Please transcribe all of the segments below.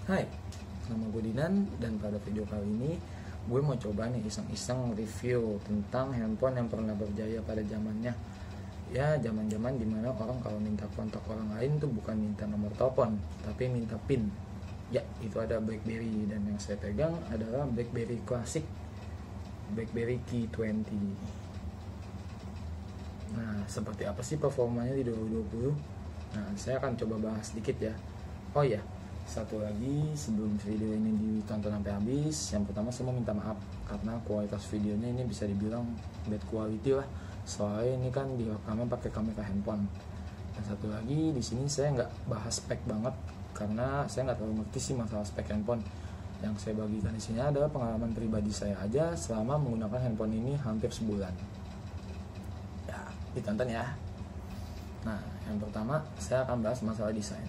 Hai, nama gue Dinan dan pada video kali ini gue mau coba nih iseng-iseng review tentang handphone yang pernah berjaya pada zamannya. Ya, zaman-zaman dimana orang kalau minta kontak orang lain tuh bukan minta nomor telepon, tapi minta PIN. Ya, itu ada BlackBerry dan yang saya pegang adalah BlackBerry Classic, BlackBerry Key 20. Nah, seperti apa sih performanya di 2020? Nah, saya akan coba bahas sedikit ya. Oh iya, satu lagi sebelum video ini ditonton sampai habis, yang pertama saya mau minta maaf karena kualitas videonya ini bisa dibilang bad quality lah. Soalnya ini kan direkamnya pakai kamera handphone. Dan satu lagi di sini saya nggak bahas spek banget karena saya nggak terlalu ngerti sih masalah spek handphone. Yang saya bagikan di sini adalah pengalaman pribadi saya aja selama menggunakan handphone ini hampir sebulan. Ya, ditonton ya. Nah, yang pertama saya akan bahas masalah desain.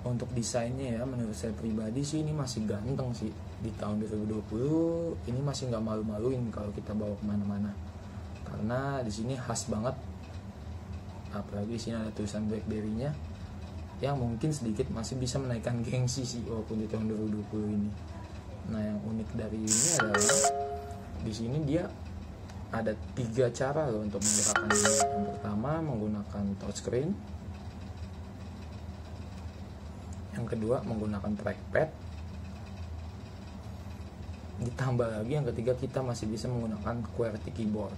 Untuk desainnya ya, menurut saya pribadi sih ini masih ganteng sih. Di tahun 2020 ini masih nggak malu-maluin kalau kita bawa kemana-mana, karena di sini khas banget. Apalagi di sini ada tulisan BlackBerry-nya yang mungkin sedikit masih bisa menaikkan gengsi sih walaupun di tahun 2020 ini. Nah, yang unik dari ini adalah di sini dia ada 3 cara loh untuk menggerakkannya. Yang pertama menggunakan touchscreen, yang kedua menggunakan trackpad, ditambah lagi yang ketiga kita masih bisa menggunakan QWERTY keyboard.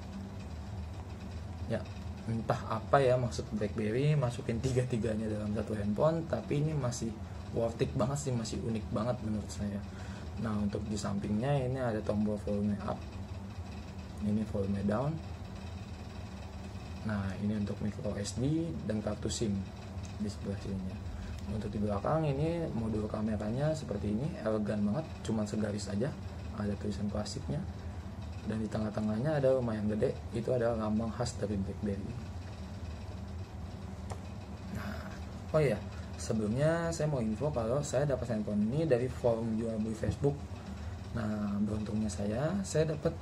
Ya, entah apa ya maksud BlackBerry masukin tiga-tiganya dalam satu handphone, tapi ini masih worth it banget sih, masih unik banget menurut saya. Nah, untuk di sampingnya ini ada tombol volume up, ini volume down. Nah, ini untuk micro SD dan kartu SIM di sebelah sininya. Untuk di belakang ini modul kameranya seperti ini, elegan banget, cuman segaris aja, ada tulisan klasiknya. Dan di tengah-tengahnya ada lumayan gede, itu adalah lambang khas dari BlackBerry. Nah, oh iya, sebelumnya saya mau info kalau saya dapat handphone ini dari forum jual beli Facebook. Nah, beruntungnya saya dapat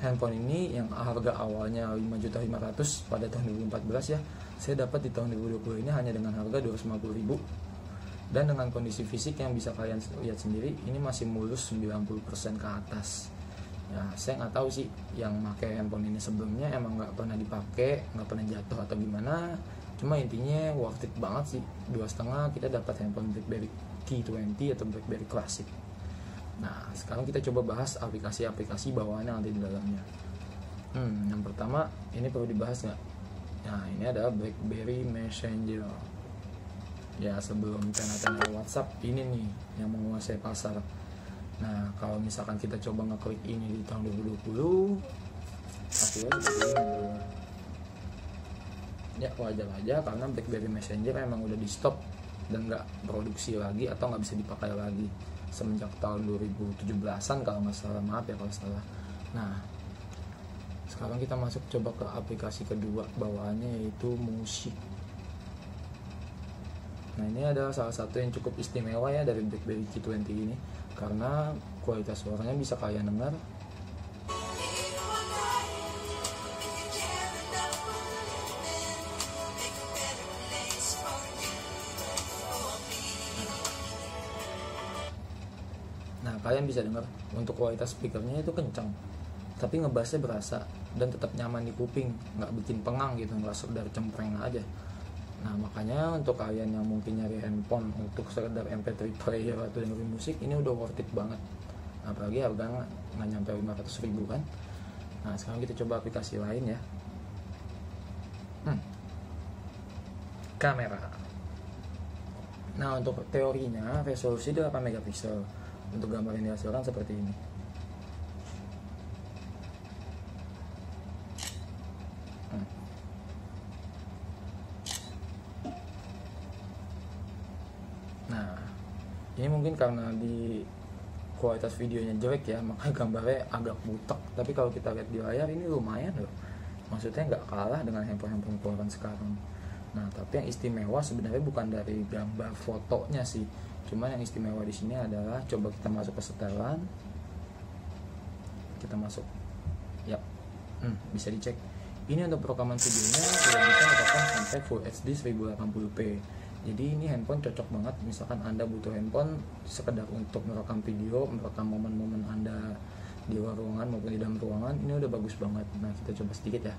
handphone ini yang harga awalnya 5.500.000 pada tahun 2014 ya. Saya dapat di tahun 2020 ini hanya dengan harga 250.000. Dan dengan kondisi fisik yang bisa kalian lihat sendiri, ini masih mulus 90% ke atas. Ya, saya nggak tahu sih yang pakai handphone ini sebelumnya emang nggak pernah dipakai, nggak pernah jatuh atau gimana. Cuma intinya worth it banget sih. 2,5 kita dapat handphone BlackBerry Key 20 atau BlackBerry Classic. Nah, sekarang kita coba bahas aplikasi-aplikasi bawaannya nanti di dalamnya. Yang pertama ini perlu dibahas nggak? Nah, ini adalah BlackBerry Messenger. Ya, sebelum channel-channel WhatsApp ini nih yang menguasai pasar. Nah, kalau misalkan kita coba ngeklik ini di tahun 2020, hasilnya seperti ini. Ya, wajar aja karena BlackBerry Messenger emang udah di stop dan nggak produksi lagi atau nggak bisa dipakai lagi semenjak tahun 2017an kalau nggak salah, maaf ya kalau salah. Nah, sekarang kita masuk coba ke aplikasi kedua bawaannya, yaitu musik. Nah, ini adalah salah satu yang cukup istimewa ya dari BlackBerry Key 20 ini, karena kualitas suaranya bisa kalian dengar. Nah, kalian bisa dengar untuk kualitas speakernya itu kencang, tapi ngebassnya berasa dan tetap nyaman di kuping, nggak bikin pengang gitu, nggak sekedar cempreng aja. Nah, makanya untuk kalian yang mungkin nyari handphone untuk sekedar MP3 player atau dengerin musik, ini udah worth it banget. Apalagi harganya nggak nyampe 500.000 kan. Nah, sekarang kita coba aplikasi lain ya. Kamera. Nah, untuk teorinya resolusi 8 megapiksel. Untuk gambar yang dihasilkan seperti ini. Nah, ini mungkin karena di kualitas videonya jelek ya, maka gambarnya agak butek. Tapi kalau kita lihat di layar ini lumayan loh. Maksudnya nggak kalah dengan handphone-handphone keluaran sekarang. Nah, tapi yang istimewa sebenarnya bukan dari gambar fotonya sih. Cuma yang istimewa di sini adalah coba kita masuk ke setelan. Kita masuk. Yap. Bisa dicek. Ini untuk perekaman videonya sudah bisa merekam sampai Full HD 1080p. Jadi ini handphone cocok banget misalkan Anda butuh handphone sekedar untuk merekam video, merekam momen-momen Anda di luar ruangan maupun di dalam ruangan. Ini udah bagus banget. Nah, kita coba sedikit ya.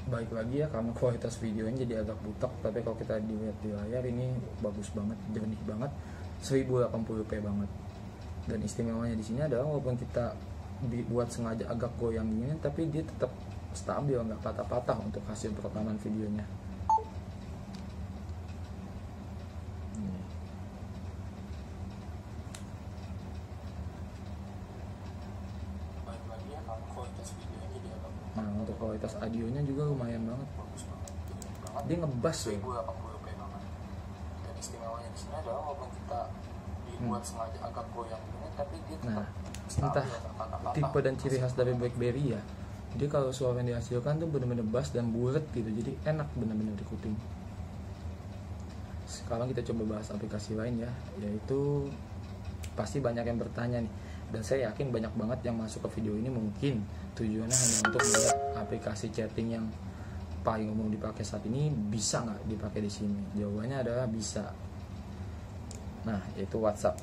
Baik lagi ya, karena kualitas videonya jadi agak butek, tapi kalau kita dilihat di layar ini bagus banget, jernih banget, 1080p banget. Dan istimewanya di sini adalah walaupun kita dibuat sengaja agak goyang gini, tapi dia tetap stabil, nggak patah-patah untuk hasil perekaman videonya. Nah, untuk kualitas audionya juga lumayan banget. Dia ngebas ya. 1080p banget. Dan istimewanya di sini adalah walaupun kita dibuat sengaja agak goyang gini, tapi dia tetap entah tipe dan ciri khas dari BlackBerry ya. Jadi kalau suara yang dihasilkan tuh bener-bener bass dan bulat gitu, jadi enak bener-bener di kuping. Sekarang kita coba bahas aplikasi lain ya, yaitu pasti banyak yang bertanya nih, dan saya yakin banyak banget yang masuk ke video ini mungkin tujuannya hanya untuk melihat aplikasi chatting yang paling umum dipakai saat ini bisa nggak dipakai di sini. Jawabannya adalah bisa. Nah, yaitu WhatsApp.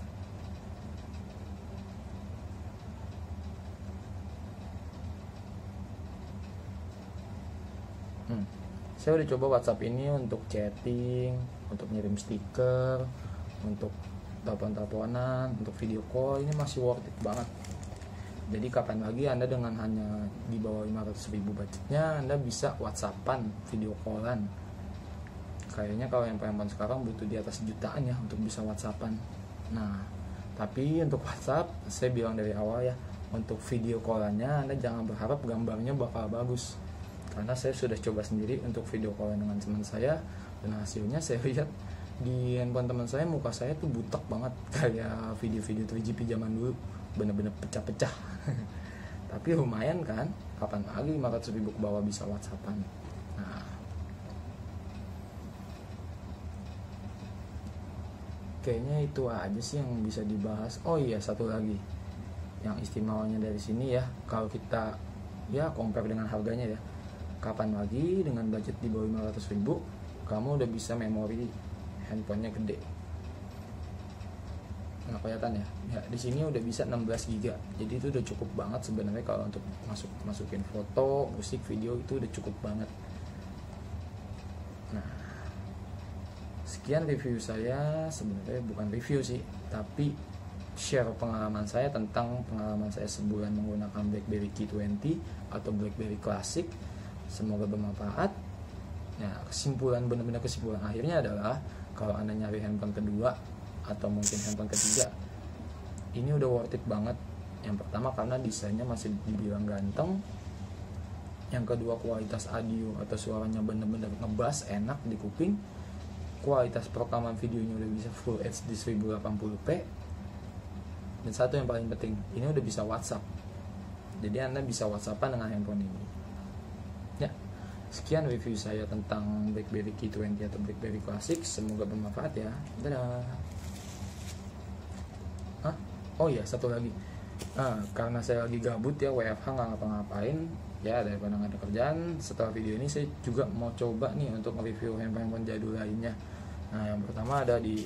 Saya udah coba WhatsApp ini untuk chatting, untuk ngirim stiker, untuk telepon-teleponan, untuk video call. Ini masih worth it banget. Jadi kapan lagi Anda dengan hanya di bawah 500.000 budgetnya Anda bisa WhatsAppan, video callan. Kayaknya kalau yang handphone sekarang butuh di atas jutaan ya untuk bisa WhatsAppan. Nah, tapi untuk WhatsApp saya bilang dari awal ya, untuk video callannya Anda jangan berharap gambarnya bakal bagus, karena saya sudah coba sendiri untuk video callan dengan teman saya, dan hasilnya saya lihat di handphone teman saya muka saya tuh butek banget kayak video-video 3GP zaman dulu, bener-bener pecah-pecah. Tapi lumayan kan, kapan lagi 500.000 ke bawah bisa WhatsAppan. Nah, kayaknya itu aja sih yang bisa dibahas. Oh iya, satu lagi yang istimewanya dari sini ya, kalau kita ya compare dengan harganya ya, kapan lagi dengan budget di bawah 500.000 kamu udah bisa memori handphonenya gede. Nggak kelihatan ya? Ya, di sini udah bisa 16 GB. Jadi itu udah cukup banget sebenarnya kalau untuk masukin foto, musik, video, itu udah cukup banget. Nah, sekian review saya. Sebenarnya bukan review sih, tapi share pengalaman saya tentang pengalaman saya sebulan menggunakan BlackBerry K20 atau BlackBerry Classic. Semoga bermanfaat. Ya, benar-benar kesimpulan akhirnya adalah kalau Anda nyari handphone kedua atau mungkin handphone ketiga, ini udah worth it banget. Yang pertama karena desainnya masih dibilang ganteng. Yang kedua kualitas audio atau suaranya bener-bener ngebas, enak di kuping. Kualitas perekaman videonya udah bisa Full HD 1080p. Dan satu yang paling penting, ini udah bisa WhatsApp. Jadi Anda bisa WhatsAppan dengan handphone ini. Ya, sekian review saya tentang BlackBerry K20 atau BlackBerry Classic. Semoga bermanfaat ya. Dadah. Oh iya, satu lagi. Karena saya lagi gabut ya, WFH nggak ngapa-ngapain ya, daripada nggak ada kerjaan, setelah video ini saya juga mau coba nih untuk review handphone jadul lainnya. Nah, yang pertama ada di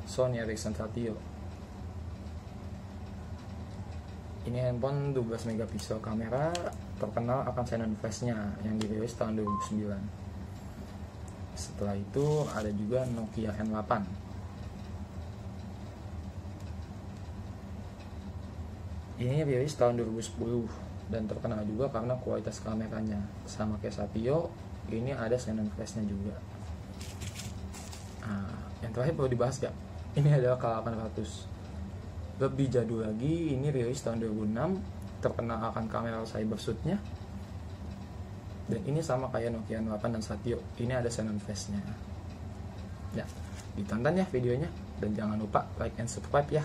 Sony Ericsson Satio. Ini handphone 12 megapiksel kamera, terkenal akan Xenon Flash-nya yang dirilis tahun 2009. Setelah itu ada juga Nokia N8. Ini rilis tahun 2010 dan terkenal juga karena kualitas kameranya. Sama kayak Satio, ini ada Xenon Flash-nya juga. Yang terakhir perlu dibahas gak? Ini adalah K800. Lebih jadul lagi, ini rilis tahun 2006, terkenal akan kamera cybershoot-nya. Dan ini sama kayak Nokia N8 dan Satio, ini ada Xenon Flash-nya. Ya, ditonton ya videonya, dan jangan lupa like and subscribe ya.